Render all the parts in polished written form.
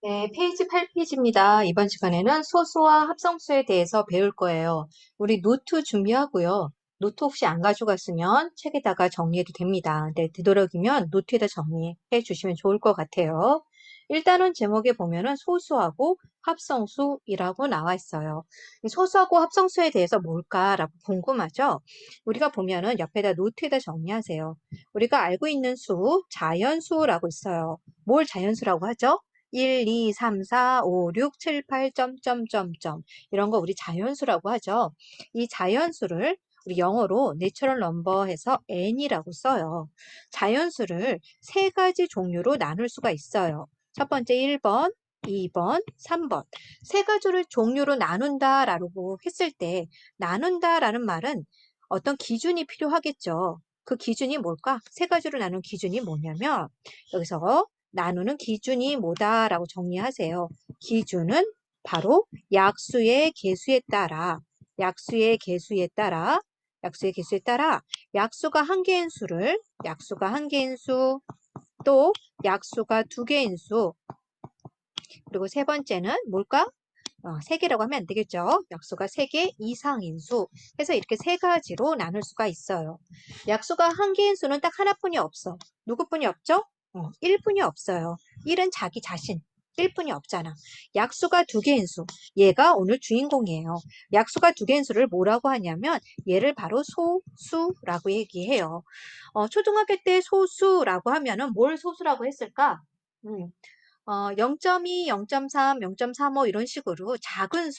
네, 페이지 8페이지입니다. 이번 시간에는 소수와 합성수에 대해서 배울 거예요. 우리 노트 준비하고요. 노트 혹시 안 가져갔으면 책에다가 정리해도 됩니다. 네, 되도록이면 노트에다 정리해 주시면 좋을 것 같아요. 일단은 제목에 보면은 소수하고 합성수이라고 나와 있어요. 이 소수하고 합성수에 대해서 뭘까라고 궁금하죠? 우리가 보면은 옆에다 노트에다 정리하세요. 우리가 알고 있는 수, 자연수라고 있어요. 뭘 자연수라고 하죠? 1, 2, 3, 4, 5, 6, 7, 8, 점점점점 이런 거 우리 자연수라고 하죠. 이 자연수를 우리 영어로 내추럴 넘버 해서 n이라고 써요. 자연수를 세 가지 종류로 나눌 수가 있어요. 첫 번째 1번, 2번, 3번. 세 가지를 종류로 나눈다라고 했을 때 나눈다라는 말은 어떤 기준이 필요하겠죠. 그 기준이 뭘까? 세 가지로 나눈 기준이 뭐냐면 여기서 나누는 기준이 뭐다라고 정리하세요. 기준은 바로 약수의 개수에 따라 약수의 개수에 따라 약수의 개수에 따라 약수가 한 개인 수를 약수가 한 개인 수, 또 약수가 두 개인 수, 그리고 세 번째는 뭘까? 세 개라고 하면 안 되겠죠. 약수가 세 개 이상인 수. 해서 이렇게 세 가지로 나눌 수가 있어요. 약수가 한 개인 수는 딱 하나뿐이 없어. 누구뿐이 없죠? 1뿐이 없어요. 1은 자기 자신. 1뿐이 없잖아. 약수가 두 개인 수. 얘가 오늘 주인공이에요. 약수가 두 개인 수를 뭐라고 하냐면 얘를 바로 소수라고 얘기해요. 초등학교 때 소수라고 하면은 뭘 소수라고 했을까? 0.2, 0.3, 0.35 이런 식으로 작은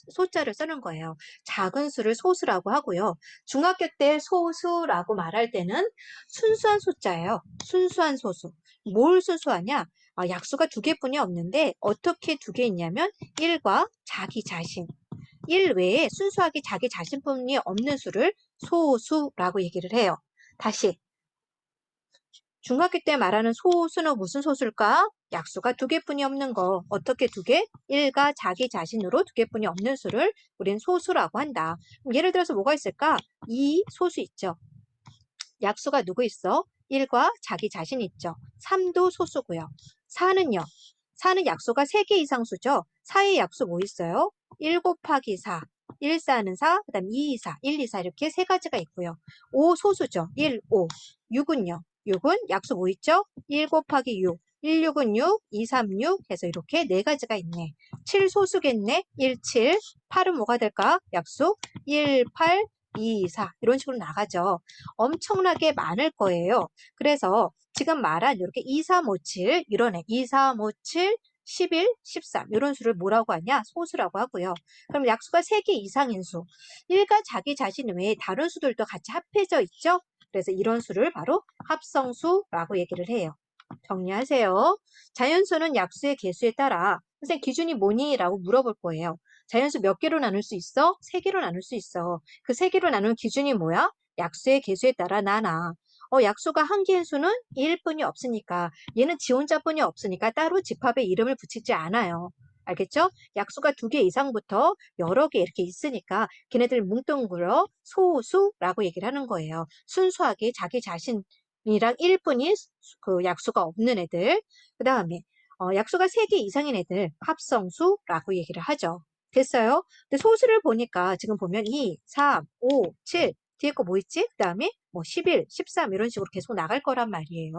소자를 쓰는 거예요. 작은 수를 소수라고 하고요. 중학교 때 소수라고 말할 때는 순수한 소자예요. 순수한 소수. 뭘 순수하냐? 약수가 두 개뿐이 없는데 어떻게 두 개 있냐면 1과 자기 자신. 1 외에 순수하게 자기 자신뿐이 없는 수를 소수라고 얘기를 해요. 다시 중학교 때 말하는 소수는 무슨 소수일까? 약수가 두 개뿐이 없는 거. 어떻게 두 개? 1과 자기 자신으로 두 개뿐이 없는 수를 우린 소수라고 한다. 그럼 예를 들어서 뭐가 있을까? 이 소수 있죠. 약수가 누구 있어? 1과 자기 자신 있죠. 3도 소수고요. 4는요. 4는 약수가 3개 이상 수죠. 4의 약수 뭐 있어요? 1 곱하기 4. 1, 4는 4, 그 다음 2, 2, 4, 1, 2, 4 이렇게 세 가지가 있고요. 5 소수죠. 1, 5. 6은요. 6은 약수 뭐 있죠? 1 곱하기 6. 1, 6은 6, 2, 3, 6 해서 이렇게 네 가지가 있네. 7 소수겠네. 1, 7. 8은 뭐가 될까? 약수 1, 8, 2, 4 이런 식으로 나가죠. 엄청나게 많을 거예요. 그래서 지금 말한 이렇게 2, 3, 5, 7 이런 애 2, 3, 5, 7, 11, 13 이런 수를 뭐라고 하냐? 소수라고 하고요. 그럼 약수가 3개 이상인 수. 1과 자기 자신 외에 다른 수들도 같이 합해져 있죠? 그래서 이런 수를 바로 합성수라고 얘기를 해요. 정리하세요. 자연수는 약수의 개수에 따라 선생님 기준이 뭐니? 라고 물어볼 거예요. 자연수 몇 개로 나눌 수 있어? 3개로 나눌 수 있어. 그 3개로 나누는 기준이 뭐야? 약수의 개수에 따라 나눠. 약수가 한 개인 수는 1뿐이 없으니까 얘는 지 혼자뿐이 없으니까 따로 집합에 이름을 붙이지 않아요. 알겠죠? 약수가 두 개 이상부터 여러 개 이렇게 있으니까 걔네들 뭉뚱그려 소수라고 얘기를 하는 거예요. 순수하게 자기 자신이랑 1뿐이 그 약수가 없는 애들. 그 다음에 약수가 3개 이상인 애들 합성수라고 얘기를 하죠. 됐어요? 근데 소수를 보니까 지금 보면 2, 3, 5, 7 뒤에 거 뭐 있지? 그 다음에 뭐 11, 13 이런 식으로 계속 나갈 거란 말이에요.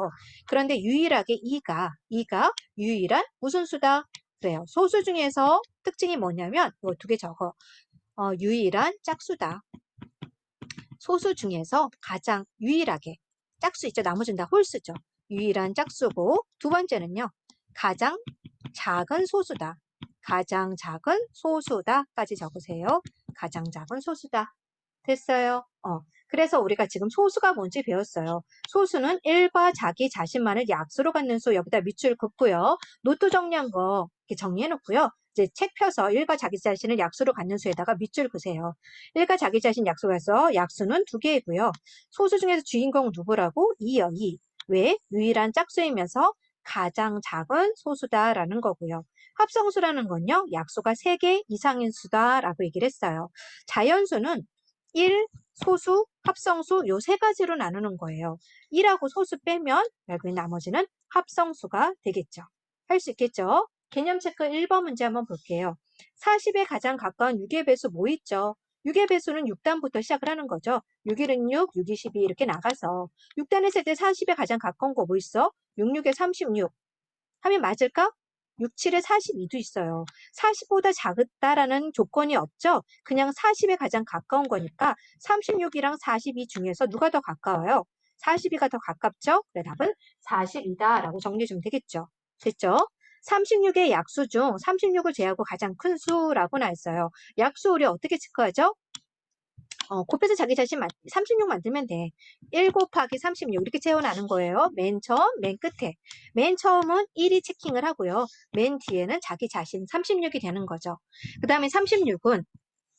그런데 유일하게 2가 유일한 무슨 수다? 그래요. 소수 중에서 특징이 뭐냐면 이거 두 개 적어. 유일한 짝수다. 소수 중에서 가장 유일하게 짝수 있죠. 나머지는 다 홀수죠. 유일한 짝수고 두 번째는요. 가장 작은 소수다. 가장 작은 소수다까지 적으세요. 가장 작은 소수다. 됐어요. 그래서 우리가 지금 소수가 뭔지 배웠어요. 소수는 1과 자기 자신만을 약수로 갖는 수 여기다 밑줄 긋고요. 노트 정리한 거 이렇게 정리해 놓고요. 이제 책 펴서 1과 자기 자신을 약수로 갖는 수에다가 밑줄 그세요. 1과 자기 자신 약수로 해서 약수는 두 개이고요. 소수 중에서 주인공 누구라고? 2요, 2. 왜? 유일한 짝수이면서 가장 작은 소수다라는 거고요. 합성수라는 건요. 약수가 3개 이상인 수다라고 얘기를 했어요. 자연수는 1, 소수, 합성수 요 세 가지로 나누는 거예요. 1하고 소수 빼면 결국엔 나머지는 합성수가 되겠죠. 할 수 있겠죠? 개념 체크 1번 문제 한번 볼게요. 40에 가장 가까운 6의 배수 뭐 있죠? 6의 배수는 6단부터 시작을 하는 거죠. 6일은 6, 6이 12 이렇게 나가서 6단 했을 때 40에 가장 가까운 거 뭐 있어? 6, 6에 36 하면 맞을까? 6, 7에 42도 있어요. 40보다 작다라는 조건이 없죠? 그냥 40에 가장 가까운 거니까 36이랑 42 중에서 누가 더 가까워요? 42가 더 가깝죠? 그래 답은 42다라고 정리해 주면 되겠죠. 됐죠? 36의 약수 중 36을 제외하고 가장 큰 수라고 나 있어요. 약수 우리 어떻게 체크하죠? 곱해서 자기 자신 36 만들면 돼. 1 곱하기 36 이렇게 채워나는 거예요. 맨 처음, 맨 끝에. 맨 처음은 1이 체킹을 하고요. 맨 뒤에는 자기 자신 36이 되는 거죠. 그 다음에 36은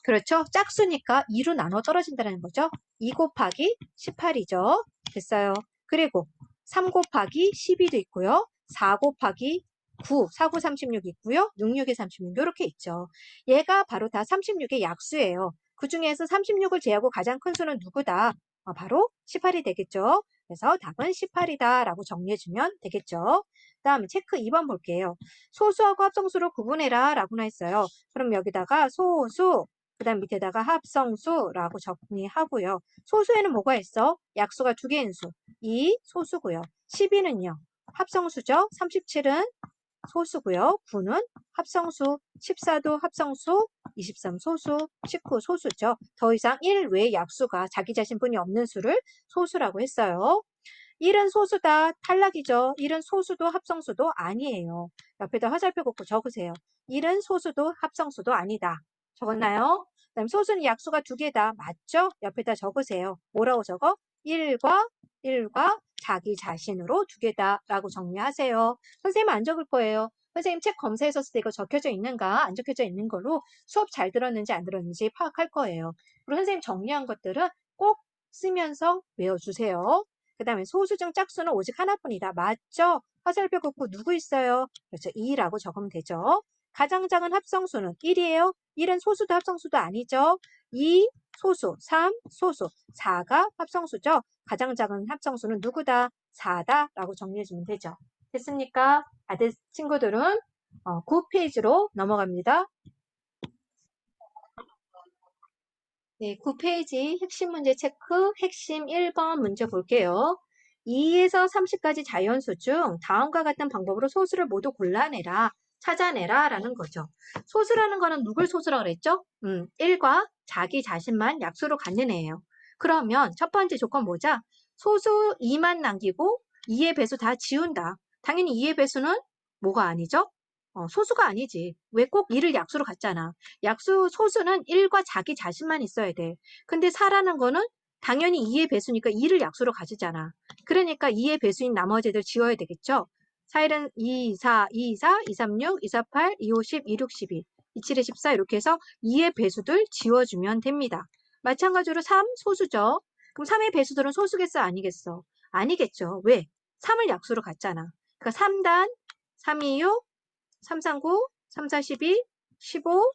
그렇죠. 짝수니까 2로 나눠 떨어진다는 거죠. 2 곱하기 18이죠. 됐어요. 그리고 3 곱하기 12도 있고요. 4 곱하기 9, 4, 9, 36 있고요. 6, 6에 36 이렇게 있죠. 얘가 바로 다 36의 약수예요. 그 중에서 36을 제하고 가장 큰 수는 누구다? 바로 18이 되겠죠. 그래서 답은 18이다 라고 정리해주면 되겠죠. 그 다음에 체크 2번 볼게요. 소수하고 합성수로 구분해라 라고 했어요. 그럼 여기다가 소수, 그 다음 밑에다가 합성수라고 정리하고요. 소수에는 뭐가 있어? 약수가 두 개인 수. 2 소수고요. 12는요. 합성수죠. 37은 소수고요. 9는 합성수, 14도 합성수, 23 소수, 19 소수죠. 더 이상 1 외의 약수가 자기 자신뿐이 없는 수를 소수라고 했어요. 1은 소수다. 탈락이죠. 1은 소수도 합성수도 아니에요. 옆에다 화살표 긋고 적으세요. 1은 소수도 합성수도 아니다. 적었나요? 그다음 소수는 약수가 두 개다. 맞죠? 옆에다 적으세요. 뭐라고 적어? 1과 자기 자신으로 두 개다 라고 정리하세요. 선생님은 안 적을 거예요. 선생님 책 검사했었을 때 이거 적혀져 있는가 안 적혀져 있는 걸로 수업 잘 들었는지 안 들었는지 파악할 거예요. 그리고 선생님 정리한 것들은 꼭 쓰면서 외워주세요. 그 다음에 소수 중 짝수는 오직 하나뿐이다. 맞죠? 화살표 긋고 누구 있어요? 그렇죠. 2라고 적으면 되죠. 가장 작은 합성수는 1이에요. 1은 소수도 합성수도 아니죠. 2 소수, 3 소수, 4가 합성수죠. 가장 작은 합성수는 누구다? 4다 라고 정리해주면 되죠. 됐습니까? 다들 친구들은 9페이지로 넘어갑니다. 네, 9페이지 핵심 문제 체크, 핵심 1번 문제 볼게요. 2에서 30까지 자연수 중 다음과 같은 방법으로 소수를 모두 골라내라, 찾아내라 라는 거죠. 소수라는 거는 누굴 소수라고 그랬죠? 1과 자기 자신만 약수로 갖는 애예요. 그러면 첫 번째 조건 뭐죠? 소수 2만 남기고 2의 배수 다 지운다. 당연히 2의 배수는 뭐가 아니죠? 소수가 아니지. 왜 꼭 2를 약수로 갖잖아. 약수 소수는 1과 자기 자신만 있어야 돼. 근데 4라는 거는 당연히 2의 배수니까 2를 약수로 가지잖아. 그러니까 2의 배수인 나머지 애들 지워야 되겠죠? 4일은 2, 4, 2, 4, 2, 3, 6, 2, 4, 8, 2, 5, 10, 2, 6, 12, 2, 7에 14 이렇게 해서 2의 배수들 지워주면 됩니다. 마찬가지로 3 소수죠. 그럼 3의 배수들은 소수겠어? 아니겠어? 아니겠죠. 왜? 3을 약수로 갔잖아. 그러니까 3단, 3, 2, 6, 3, 3, 9, 3, 4, 12, 15,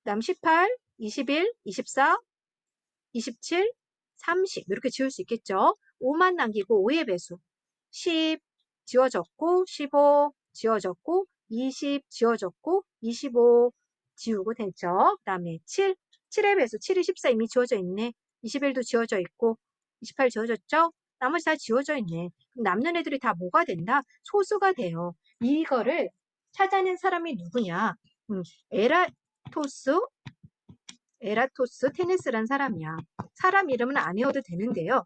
그다음 18, 21, 24, 27, 30 이렇게 지울 수 있겠죠. 5만 남기고 5의 배수 10 지워졌고 15 지워졌고 20 지워졌고 25 지우고 됐죠. 그 다음에 7, 7의 배수 7이 14 이미 지워져 있네. 21도 지워져 있고 28 지워졌죠. 나머지 다 지워져 있네. 그럼 남는 애들이 다 뭐가 된다? 소수가 돼요. 이거를 찾아낸 사람이 누구냐? 에라토스 테네스란 사람이야. 사람 이름은 안 외워도 되는데요.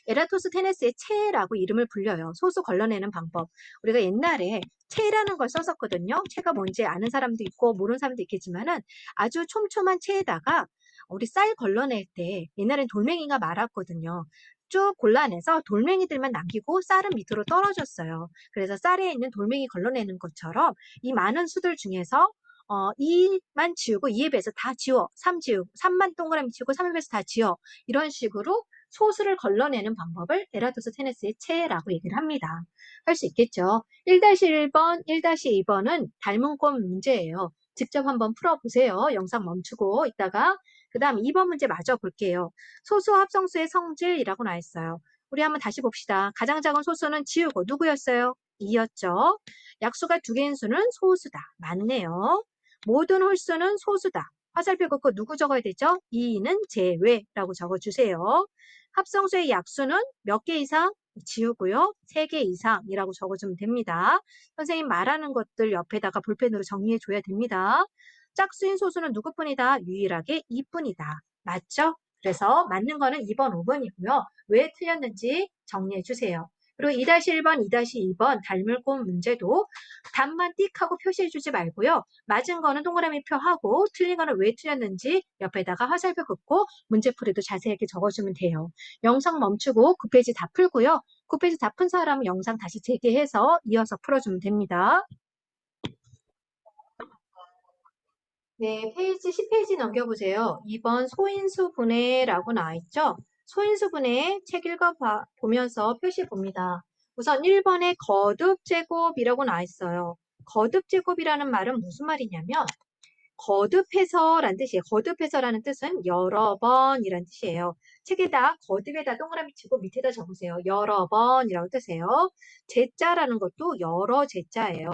에라토스테네스의 체라고 이름을 불려요. 소수 걸러내는 방법. 우리가 옛날에 체라는 걸 썼었거든요. 체가 뭔지 아는 사람도 있고 모르는 사람도 있겠지만은 아주 촘촘한 체에다가 우리 쌀 걸러낼 때 옛날엔 돌멩이가 많았거든요. 쭉 골라내서 돌멩이들만 남기고 쌀은 밑으로 떨어졌어요. 그래서 쌀에 있는 돌멩이 걸러내는 것처럼 이 많은 수들 중에서 2만 지우고 2의 배에서 다 지워. 3 지우고 3만 동그라미 지우고 3의 배에서 다 지워. 이런 식으로 소수를 걸러내는 방법을 에라토스테네스의 체라고 얘기를 합니다. 할 수 있겠죠. 1-1번, 1-2번은 닮은권 문제예요. 직접 한번 풀어보세요. 영상 멈추고 있다가 그 다음 2번 문제 마저 볼게요. 소수 합성수의 성질이라고 나와 있어요. 우리 한번 다시 봅시다. 가장 작은 소수는 지우고 누구였어요? 2였죠. 약수가 두 개인 수는 소수다. 맞네요. 모든 홀수는 소수다. 화살표 긋고 누구 적어야 되죠? 2는 제외라고 적어주세요. 합성수의 약수는 몇 개 이상? 지우고요. 3개 이상이라고 적어주면 됩니다. 선생님 말하는 것들 옆에다가 볼펜으로 정리해줘야 됩니다. 짝수인 소수는 누구뿐이다? 유일하게 2뿐이다. 맞죠? 그래서 맞는 거는 2번, 5번이고요. 왜 틀렸는지 정리해주세요. 그리고 2-1번, 2-2번 닮을꽃 문제도 답만 띡 하고 표시해주지 말고요. 맞은 거는 동그라미 표하고 틀린 거는 왜 틀렸는지 옆에다가 화살표 긋고 문제풀이도 자세하게 적어주면 돼요. 영상 멈추고 9페이지 다 풀고요. 9페이지 다 푼 사람은 영상 다시 재개해서 이어서 풀어주면 됩니다. 네, 페이지 10페이지 넘겨보세요. 2번 소인수 분해라고 나와있죠? 소인수 분해 책 읽어보면서 표시 봅니다. 우선 1번에 거듭제곱이라고 나와있어요. 거듭제곱이라는 말은 무슨 말이냐면 거듭해서라는 뜻이에요. 거듭해서라는 뜻은 여러 번이라는 뜻이에요. 책에다 거듭에다 동그라미 치고 밑에다 적으세요. 여러 번이라고 뜻해요. 제자라는 것도 여러 제자예요.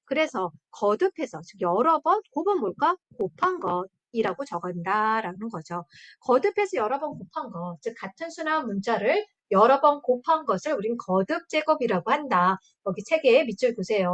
그래서 거듭해서 즉 여러 번 곱은 뭘까? 곱한 것이라고 적은다라는 거죠. 거듭해서 여러 번 곱한 것, 즉 같은 수나 문자를 여러 번 곱한 것을 우린 거듭 제곱이라고 한다. 여기 책에 밑줄 보세요.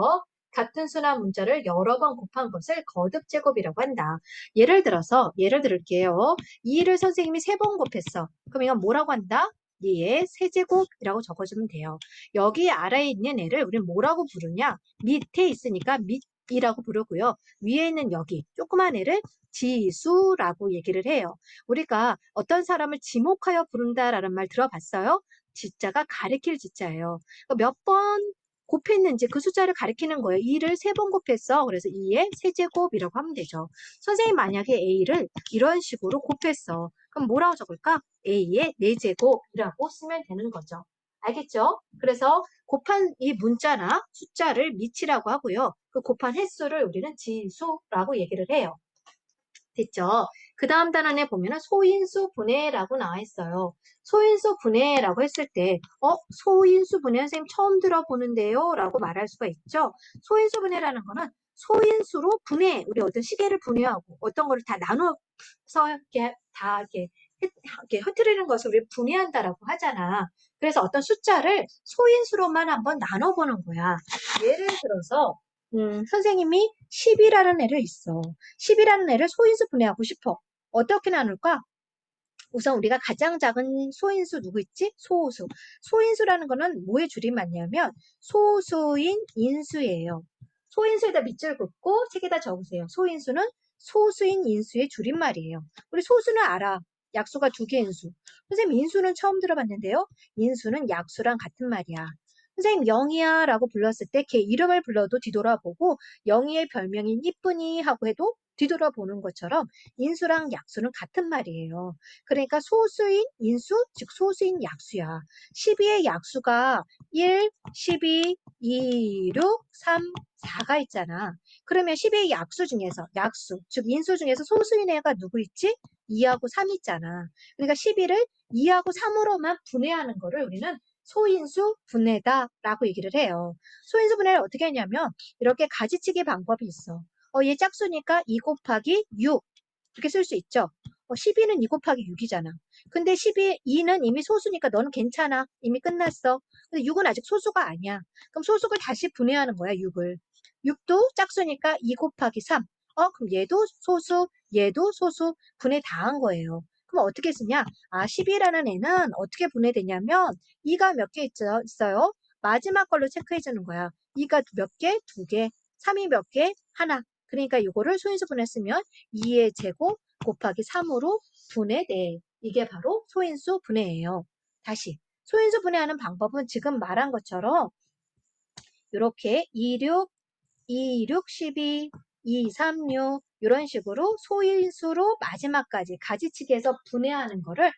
같은 수나 문자를 여러 번 곱한 것을 거듭 제곱이라고 한다. 예를 들을게요. 2를 선생님이 3번 곱했어. 그럼 이건 뭐라고 한다? 2의 세제곱이라고 적어주면 돼요. 여기 아래에 있는 애를 우리는 뭐라고 부르냐? 밑에 있으니까 밑이라고 부르고요. 위에 있는 여기 조그만 애를 지수라고 얘기를 해요. 우리가 어떤 사람을 지목하여 부른다라는 말 들어봤어요? 지자가 가리킬 지자예요. 몇 번 곱했는지 그 숫자를 가리키는 거예요. 2를 3번 곱했어. 그래서 2의 세제곱이라고 하면 되죠. 선생님 만약에 A를 이런 식으로 곱했어. 그럼 뭐라고 적을까? A의 4제곱이라고 쓰면 되는 거죠. 알겠죠? 그래서 곱한 이 문자나 숫자를 미치라고 하고요. 그 곱한 횟수를 우리는 지수라고 얘기를 해요. 됐죠? 그 다음 단원에 보면은 소인수 분해라고 나와 있어요. 소인수 분해라고 했을 때, 소인수 분해 선생님 처음 들어보는데요? 라고 말할 수가 있죠. 소인수 분해라는 거는 소인수로 분해, 우리 어떤 시계를 분해하고 어떤 거를 다 나눠서 이렇게 다 이렇게 흐트리는 것을 우리 분해한다라고 하잖아. 그래서 어떤 숫자를 소인수로만 한번 나눠보는 거야. 예를 들어서 선생님이 10이라는 애를 있어. 10이라는 애를 소인수 분해하고 싶어. 어떻게 나눌까? 우선 우리가 가장 작은 소인수 누구 있지? 소수. 소인수라는 거는 뭐의 줄임말이냐면 소수인 인수예요. 소인수에다 밑줄 긋고 책에다 적으세요. 소인수는 소수인 인수의 줄임말이에요. 우리 소수는 알아. 약수가 두 개인 수. 선생님 인수는 처음 들어봤는데요. 인수는 약수랑 같은 말이야. 선생님 영희야 라고 불렀을 때 걔 이름을 불러도 뒤돌아보고 영희의 별명인 이쁜이 하고 해도 뒤돌아보는 것처럼 인수랑 약수는 같은 말이에요. 그러니까 소수인 인수, 즉 소수인 약수야. 12의 약수가 1, 12, 2, 6, 3, 4가 있잖아. 그러면 12의 약수 중에서, 약수, 즉 인수 중에서 소수인 애가 누구 있지? 2하고 3 있잖아. 그러니까 12를 2하고 3으로만 분해하는 거를 우리는 소인수 분해다라고 얘기를 해요. 소인수 분해를 어떻게 하냐면 이렇게 가지치기 방법이 있어. 얘 짝수니까 2 곱하기 6 이렇게 쓸 수 있죠. 12는 2 곱하기 6이잖아. 근데 2는 이미 소수니까 너는 괜찮아. 이미 끝났어. 근데 6은 아직 소수가 아니야. 그럼 소수를 다시 분해하는 거야, 6을. 6도 짝수니까 2 곱하기 3. 그럼 얘도 소수, 얘도 소수 분해 다 한 거예요. 그럼 어떻게 쓰냐? 10이라는 애는 어떻게 분해되냐면 2가 몇 개 있어요? 마지막 걸로 체크해 주는 거야. 2가 몇 개? 2개. 3이 몇 개? 하나. 그러니까 이거를 소인수 분해쓰면 2의 제곱 곱하기 3으로 분해돼. 이게 바로 소인수 분해예요. 다시 소인수 분해하는 방법은 지금 말한 것처럼 이렇게 26, 26, 12, 2, 3, 6 이런 식으로 소인수로 마지막까지 가지치기해서 분해하는 거를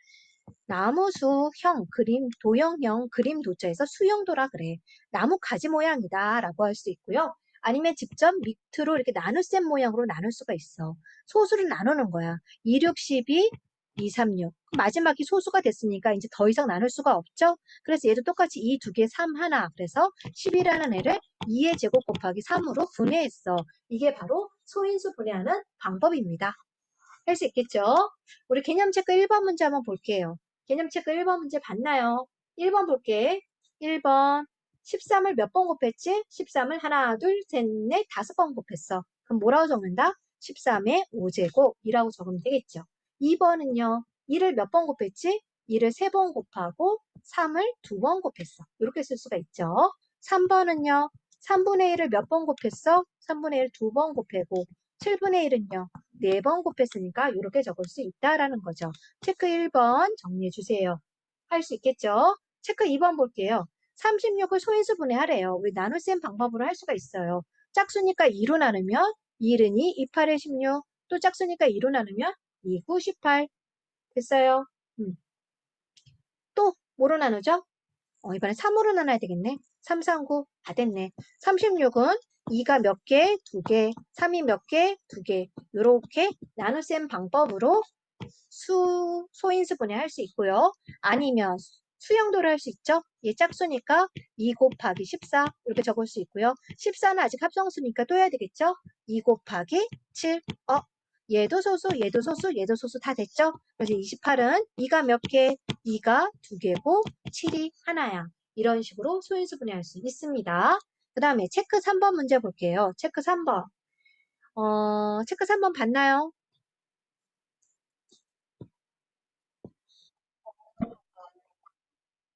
나무수형, 그림, 도형형, 그림 도자에서 수형도라 그래. 나무 가지 모양이다 라고 할 수 있고요. 아니면 직접 밑으로 이렇게 나눗셈 모양으로 나눌 수가 있어. 소수를 나누는 거야. 2, 6, 12, 2, 3, 6. 마지막이 소수가 됐으니까 이제 더 이상 나눌 수가 없죠? 그래서 얘도 똑같이 2, 2개, 3 하나. 그래서 11이라는 애를 2의 제곱 곱하기 3으로 분해했어. 이게 바로 소인수 분해하는 방법입니다. 할 수 있겠죠? 우리 개념 체크 1번 문제 한번 볼게요. 개념 체크 1번 문제 봤나요? 1번 볼게. 1번. 13을 몇 번 곱했지? 13을 하나, 둘, 셋, 넷, 5번 곱했어. 그럼 뭐라고 적는다? 13의 5제곱이라고 적으면 되겠죠. 2번은요. 2를 몇 번 곱했지? 2를 3번 곱하고 3을 2번 곱했어. 이렇게 쓸 수가 있죠. 3번은요. 3분의 1을 몇 번 곱했어? 3분의 1 2번 곱하고 7분의 1은요. 4번 곱했으니까 이렇게 적을 수 있다라는 거죠. 체크 1번 정리해 주세요. 할 수 있겠죠? 체크 2번 볼게요. 36을 소인수 분해하래요. 우리 나눗셈 방법으로 할 수가 있어요. 짝수니까 2로 나누면 2는 2, 2, 8에 16. 또 짝수니까 2로 나누면 2, 9, 18. 됐어요. 또 뭐로 나누죠? 이번엔 3으로 나눠야 되겠네. 3, 3, 9. 다 됐네. 36은 2가 몇 개? 2개. 3이 몇 개? 2개. 이렇게 나눗셈 방법으로 소인수 분해할 수 있고요. 아니면 수영도를 할 수 있죠. 얘 짝수니까 2 곱하기 14 이렇게 적을 수 있고요. 14는 아직 합성수니까 또 해야 되겠죠. 2 곱하기 7. 얘도 소수, 얘도 소수, 얘도 소수 다 됐죠? 그래서 28은 2가 몇 개? 2가 2개고 7이 하나야. 이런 식으로 소인수 분해할 수 있습니다. 그 다음에 체크 3번 문제 볼게요. 체크 3번. 체크 3번 봤나요?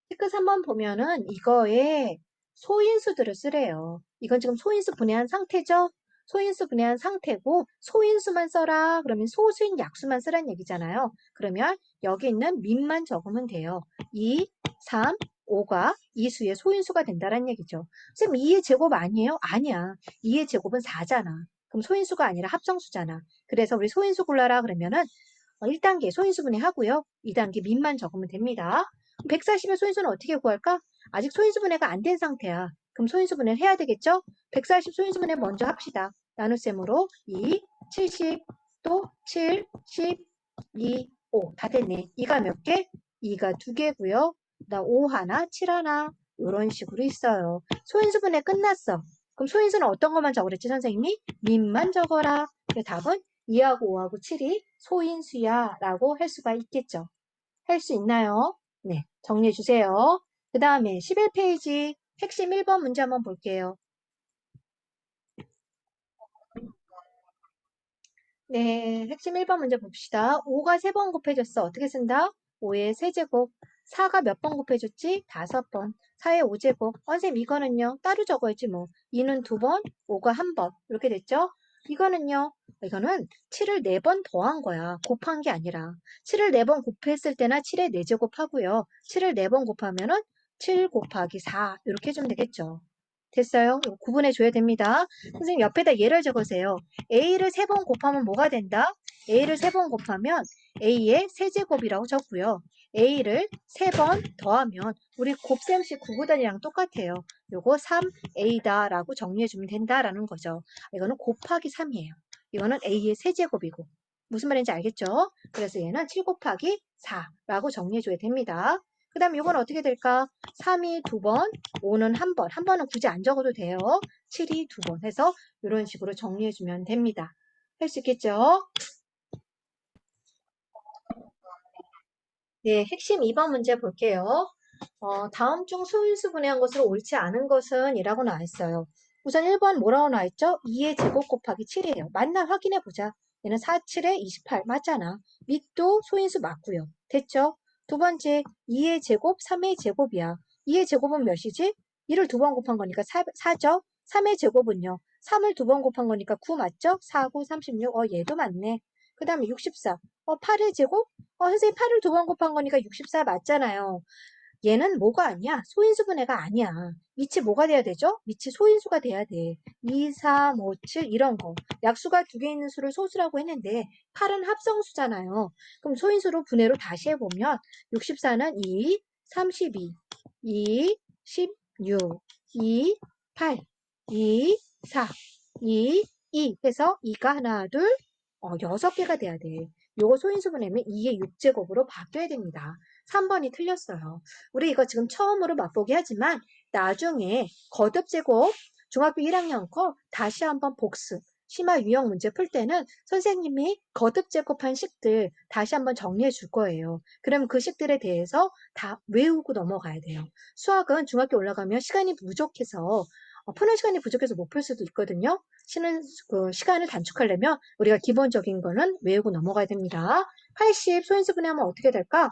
체크 3번 보면은 이거에 소인수들을 쓰래요. 이건 지금 소인수 분해한 상태죠? 소인수 분해한 상태고 소인수만 써라. 그러면 소수인 약수만 쓰란 얘기잖아요. 그러면 여기 있는 민만 적으면 돼요. 2, 3, 5가 이 수의 소인수가 된다는 얘기죠. 선생님 2의 제곱 아니에요? 아니야. 2의 제곱은 4잖아. 그럼 소인수가 아니라 합성수잖아. 그래서 우리 소인수 골라라 그러면은 1단계 소인수 분해하고요. 2단계 민만 적으면 됩니다. 140의 소인수는 어떻게 구할까? 아직 소인수 분해가 안 된 상태야. 그럼 소인수 분해를 해야 되겠죠? 140 소인수 분해 먼저 합시다. 나눗셈으로 2, 70, 또 7, 10, 2, 5. 다 됐네. 2가 몇 개? 2가 2개고요. 그다음 5 하나, 7 하나. 이런 식으로 있어요. 소인수 분해 끝났어. 그럼 소인수는 어떤 것만 적으랬지, 선생님이? 민만 적어라. 그 답은 2하고 5하고 7이 소인수야 라고 할 수가 있겠죠. 할 수 있나요? 네, 정리해 주세요. 그 다음에 11페이지 핵심 1번 문제 한번 볼게요. 네, 핵심 1번 문제 봅시다. 5가 3번 곱해졌어. 어떻게 쓴다? 5의 세제곱. 4가 몇 번 곱해줬지? 5번. 4의 5제곱. 선생님 이거는요. 따로 적어야지 뭐. 2는 2번, 5가 1번. 이렇게 됐죠? 이거는 7을 4번 더한 거야. 곱한 게 아니라. 7을 4번 곱했을 때나 7의 4제곱 하고요. 7을 4번 곱하면은 7 곱하기 4 이렇게 해주면 되겠죠. 됐어요? 이거 구분해 줘야 됩니다. 선생님 옆에다 예를 적으세요. A를 3번 곱하면 뭐가 된다? A를 3번 곱하면 A의 세제곱이라고 적고요. A를 3번 더하면 우리 곱셈식 구구단이랑 똑같아요. 요거 3A다 라고 정리해주면 된다라는 거죠. 이거는 곱하기 3이에요. 이거는 A의 세제곱이고. 무슨 말인지 알겠죠? 그래서 얘는 7 곱하기 4라고 정리해줘야 됩니다. 그 다음에 이건 어떻게 될까? 3이 2번, 5는 1번. 1번은 굳이 안 적어도 돼요. 7이 2번 해서 이런 식으로 정리해주면 됩니다. 할 수 있겠죠? 네, 핵심 2번 문제 볼게요. 다음 중 소인수 분해한 것으로 옳지 않은 것은 이라고 나와있어요. 우선 1번 뭐라고 나와있죠? 2의 제곱 곱하기 7이에요. 맞나 확인해 보자. 얘는 4, 7에 28 맞잖아. 밑도 소인수 맞고요. 됐죠? 두 번째 2의 제곱, 3의 제곱이야. 2의 제곱은 몇이지? 2를 2번 곱한 거니까 4죠? 3의 제곱은요. 3을 2번 곱한 거니까 9 맞죠? 4, 9, 36. 얘도 맞네. 그 다음에 64. 8의 제곱? 선생님 8을 2번 곱한 거니까 64 맞잖아요. 얘는 뭐가 아니야? 소인수 분해가 아니야. 밑이 뭐가 돼야 되죠? 밑이 소인수가 돼야 돼. 2, 3, 5, 7 이런 거. 약수가 2개 있는 수를 소수라고 했는데 8은 합성수잖아요. 그럼 소인수로 분해로 다시 해보면 64는 2, 32, 2, 16, 2, 8, 2, 4, 2, 2 해서 2가 하나, 둘, 6개가 돼야 돼. 요거 소인수분해면 2의 6제곱으로 바뀌어야 됩니다. 3번이 틀렸어요. 우리 이거 지금 처음으로 맛보기 하지만 나중에 거듭제곱 중학교 1학년 거 다시 한번 복습 심화 유형 문제 풀 때는 선생님이 거듭제곱한 식들 다시 한번 정리해 줄 거예요. 그럼 그 식들에 대해서 다 외우고 넘어가야 돼요. 수학은 중학교 올라가면 시간이 부족해서 푸는 시간이 부족해서 못 풀 수도 있거든요. 쉬는 그 시간을 단축하려면 우리가 기본적인 거는 외우고 넘어가야 됩니다. 80 소인수분해하면 어떻게 될까?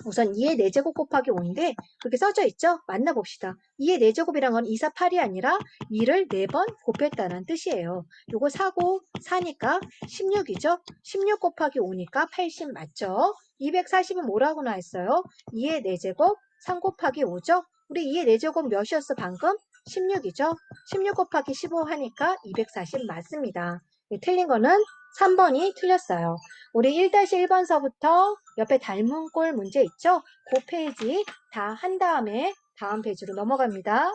우선 2의 4제곱 곱하기 5인데 그렇게 써져 있죠? 만나봅시다. 2의 4제곱이란 건 2, 4, 8이 아니라 2를 4번 곱했다는 뜻이에요. 요거 4고 4니까 16이죠? 16 곱하기 5니까 80 맞죠? 240은 뭐라고 나왔어요? 2의 4제곱 3 곱하기 5죠? 우리 2의 4제곱 몇이었어 방금? 16이죠? 16 곱하기 15 하니까 240 맞습니다. 틀린 거는 3번이 틀렸어요. 우리 1-1번서부터 옆에 닮은 꼴 문제 있죠? 그 페이지 다 한 다음에 다음 페이지로 넘어갑니다.